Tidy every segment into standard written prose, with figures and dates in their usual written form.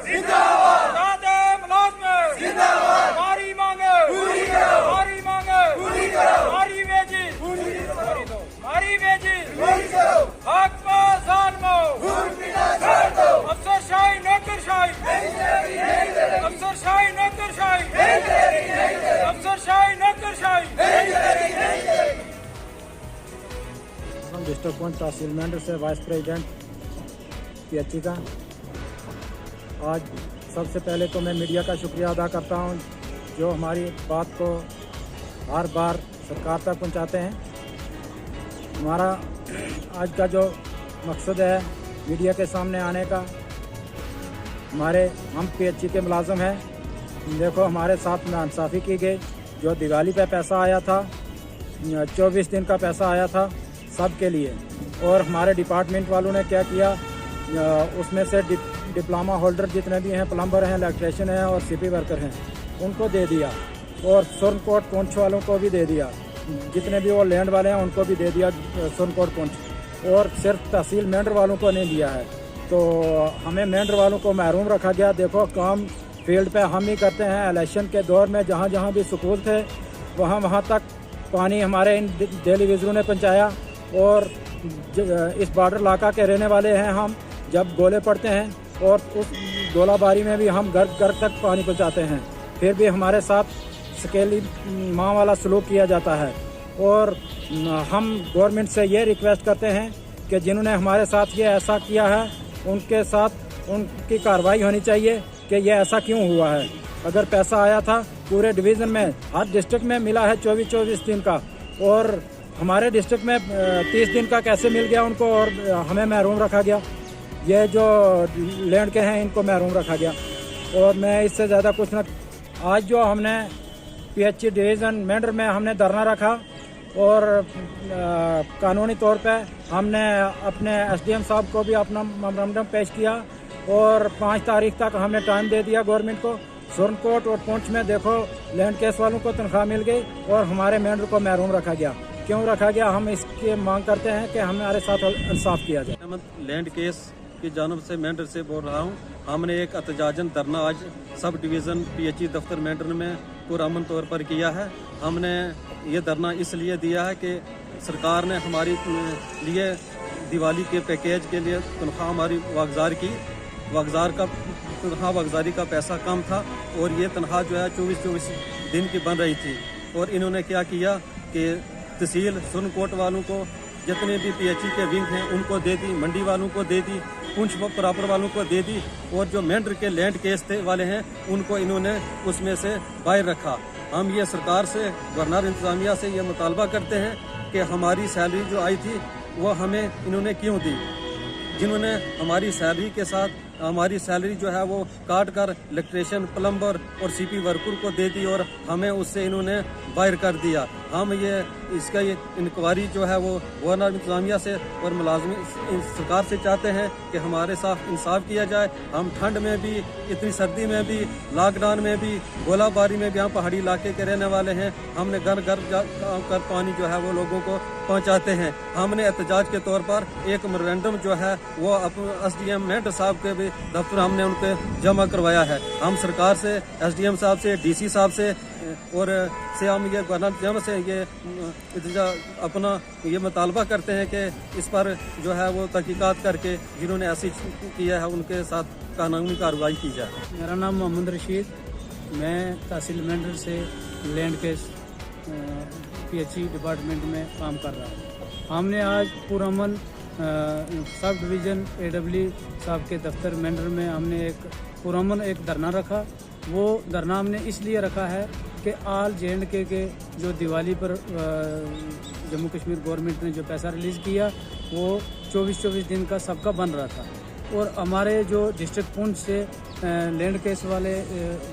जिंदाबाद, सादे मुलाज़िम जिंदाबाद, हमारी मांगे पूरी करो, हमारी मांगे पूरी करो, हमारी वेजिस पूरी करो, हमारी वेजिस पूरी करो, हक में ज़ालिमो खून पीना छोड़ दो, अफसरशाही नौकरशाही नहीं चलेगी, नहीं चलेगी, अफसरशाही नौकरशाही नहीं चलेगी, नहीं चलेगी, अफसरशाही नौकरशाही नहीं चलेगी, नहीं चलेगी। हम डिस्ट्रिक्ट पंच तहसील मेंढर से वाइस प्रेसिडेंट PHC का। आज सबसे पहले तो मैं मीडिया का शुक्रिया अदा करता हूं जो हमारी बात को हर बार सरकार तक पहुंचाते हैं। हमारा आज का जो मकसद है मीडिया के सामने आने का, हम PHC के मुलाजिम हैं। देखो हमारे साथ नाइंसाफ़ी की गई। जो दिवाली पे पैसा आया था, 24 दिन का पैसा आया था सब के लिए, और हमारे डिपार्टमेंट वालों ने क्या किया, उसमें से डिप्लोमा होल्डर जितने भी हैं, प्लम्बर हैं, इलेक्ट्रीशियन हैं और CP वर्कर हैं, उनको दे दिया, और सुरनकोट पुंछ वालों को भी दे दिया। जितने भी वो लैंड वाले हैं उनको भी दे दिया सुरनकोट पुंछ, और सिर्फ तहसील मेंढर वालों को नहीं दिया है। तो हमें मेंढर वालों को महरूम रखा गया। देखो काम फील्ड पे हम ही करते हैं। इलेक्शन के दौर में जहाँ जहाँ भी स्कूल थे वहाँ तक पानी हमारे इन डेली विजरों ने पहुँचाया, और इस बॉर्डर इलाका के रहने वाले हैं हम। जब गोले पड़ते हैं और उस गोलाबारी में भी हम घर घर तक पानी पहुंचाते हैं, फिर भी हमारे साथ स्केली माँ वाला सलूक किया जाता है। और हम गवर्नमेंट से ये रिक्वेस्ट करते हैं कि जिन्होंने हमारे साथ ये ऐसा किया है उनके साथ उनकी कार्रवाई होनी चाहिए कि ये ऐसा क्यों हुआ है। अगर पैसा आया था पूरे डिवीज़न में, हर डिस्ट्रिक्ट में मिला है 24-24 दिन का, और हमारे डिस्ट्रिक्ट में 30 दिन का कैसे मिल गया उनको, और हमें महरूम रखा गया। ये जो लैंड के हैं इनको महरूम रखा गया। और मैं इससे ज़्यादा कुछ ना, आज जो हमने PHC डिवीज़न मेंढर में हमने धरना रखा, और कानूनी तौर पे हमने अपने SDM साहब को भी अपना मेमोरेंडम पेश किया, और 5 तारीख तक हमें टाइम दे दिया गवर्नमेंट को। सुरनकोट और पुंछ में देखो लैंड केस वालों को तनख्वाह मिल गई और हमारे मेंढर को महरूम रखा गया। क्यों रखा गया? हम इसकी मांग करते हैं कि हमारे साथ इंसाफ किया जाए। लैंड केस की जानब से मेंढर से बोल रहा हूं। हमने एक एहतजाजन धरना आज सब डिवीज़न PHC दफ्तर मेंढर में पुरअमन तौर पर किया है। हमने ये धरना इसलिए दिया है कि सरकार ने हमारी लिए दिवाली के पैकेज के लिए तनख्वाह हमारी वागजार की, वागजारी का पैसा कम था, और ये तनख्वाह जो है 24-24 दिन की बन रही थी। और इन्होंने क्या किया कि तहसील सुरनकोट वालों को जितने भी PHC के विंग हैं उनको दे दी, मंडी वालों को दे दी, पुंछ प्रॉपर वालों को दे दी, और जो मेंढर के लैंड केस थे वाले हैं उनको इन्होंने उसमें से बाहर रखा। हम ये सरकार से, गवर्नर इंतजामिया से ये मुतालबा करते हैं कि हमारी सैलरी जो आई थी वो हमें इन्होंने क्यों दी। जिन्होंने हमारी सैलरी के साथ हमारी सैलरी जो है वो काट कर इलेक्ट्रीशियन, प्लम्बर और CP वर्कर को दे दी, और हमें उससे इन्होंने बाहर कर दिया। हम इसका इंक्वायरी जो है वो गवर्नर इंतजामिया से और मुलाजमी सरकार से चाहते हैं कि हमारे साथ इंसाफ किया जाए। हम ठंड में भी, इतनी सर्दी में भी, लॉकडाउन में भी, गोलाबारी में भी, हम पहाड़ी इलाके के रहने वाले हैं। हमने घर घर कर पानी जो है वो लोगों को पहुंचाते हैं। हमने एहतजाज के तौर पर एक मेमोरेंडम जो है वो SDM मेंढर साहब के भी दफ्तर हमने उनके जमा करवाया है। हम सरकार से, SDM साहब से, DC साहब से और से हम ये गवर्नर से ये अपना ये मुतालबा करते हैं कि इस पर जो है वो तहकीकात करके जिन्होंने ऐसी किया है उनके साथ कानूनी कार्रवाई की जाए। मेरा नाम मोहम्मद रशीद, मैं तहसील मेंढर से लैंड केस PHC डिपार्टमेंट में काम कर रहा हूँ। हमने आज पुरअमन सब डिवीज़न AW साहब के दफ्तर मेंढर में हमने एक पुरअमन एक धरना रखा। वो धरना हमने इसलिए रखा है कि ऑल J&K के जो दिवाली पर जम्मू कश्मीर गवर्नमेंट ने जो पैसा रिलीज़ किया वो 24-24 दिन का सबका बन रहा था, और हमारे जो डिस्ट्रिक्ट पुंछ से लैंड केस वाले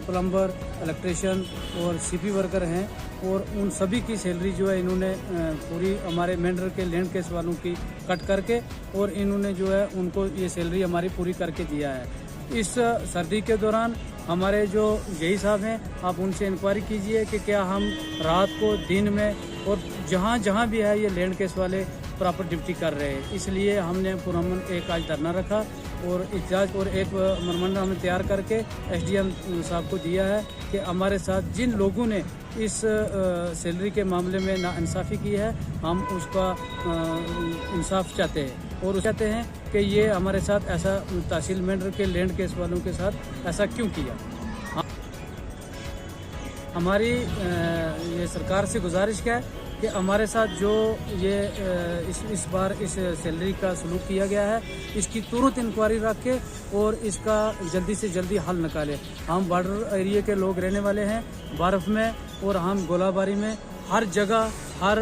प्लम्बर, इलेक्ट्रीशियन और CP वर्कर हैं, और उन सभी की सैलरी जो है इन्होंने पूरी हमारे मेंढर के लैंड केस वालों की कट करके, और इन्होंने जो है उनको ये सैलरी हमारी पूरी करके दिया है। इस सर्दी के दौरान हमारे जो यही साहब हैं, आप उनसे इंक्वायरी कीजिए कि क्या हम रात को, दिन में, और जहाँ जहाँ भी है ये लैंड केस वाले प्रॉपर ड्यूटी कर रहे हैं। इसलिए हमने पुरअमन एक आज धरना रखा और इजाज़त और एक मेमोरेंडम हमने तैयार करके SDM साहब को दिया है कि हमारे साथ जिन लोगों ने इस सैलरी के मामले में नाइंसाफ़ी की है, हम उसका इंसाफ चाहते हैं और चाहते हैं कि ये हमारे साथ ऐसा तहसील मेंढर के लैंड केस वालों के साथ ऐसा क्यों किया। हमारी ये सरकार से गुजारिश है कि हमारे साथ जो ये इस बार इस सैलरी का सलूक किया गया है, इसकी तुरंत इंक्वायरी रख के और इसका जल्दी से जल्दी हल निकाले। हम बॉर्डर एरिया के लोग रहने वाले हैं, बर्फ़ में और हम गोलाबारी में हर जगह हर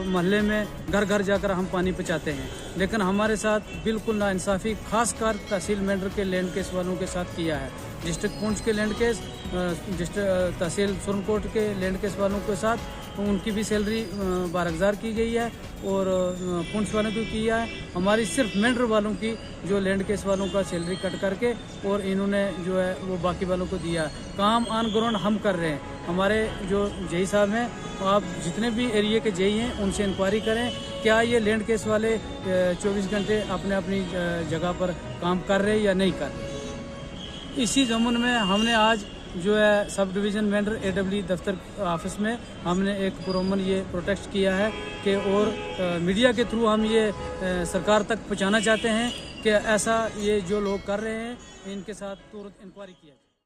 मोहल्ले में घर घर जाकर हम पानी पहुँचाते हैं, लेकिन हमारे साथ बिल्कुल नाइंसाफ़ी खासकर तहसील मेंढर के लैंड केस वालों के साथ किया है। डिस्ट्रिक्ट पुंछ के लैंड केस, तहसील सुरनकोट के लैंड केस वालों के साथ उनकी भी सैलरी 12,000 की गई है और पुंछ वालों की किया है। हमारी सिर्फ मेंढर वालों की जो लैंड केस वालों का सैलरी कट करके और इन्होंने जो है वो बाकी वालों को दिया। काम ऑन ग्राउंड हम कर रहे हैं। हमारे जो जेई साहब हैं, आप जितने भी एरिया के जेई हैं उनसे इंक्वायरी करें, क्या ये लैंड केस वाले 24 घंटे अपने अपनी जगह पर काम कर रहे हैं या नहीं कर रहे। इसी ज़मन में हमने आज जो है सब डिवीज़न मेंढर AW दफ्तर ऑफिस में हमने एक पुरअमन ये प्रोटेस्ट किया है कि और मीडिया के थ्रू हम ये सरकार तक पहुंचाना चाहते हैं कि ऐसा ये जो लोग कर रहे हैं इनके साथ तुरंत इंक्वायरी किया जाए।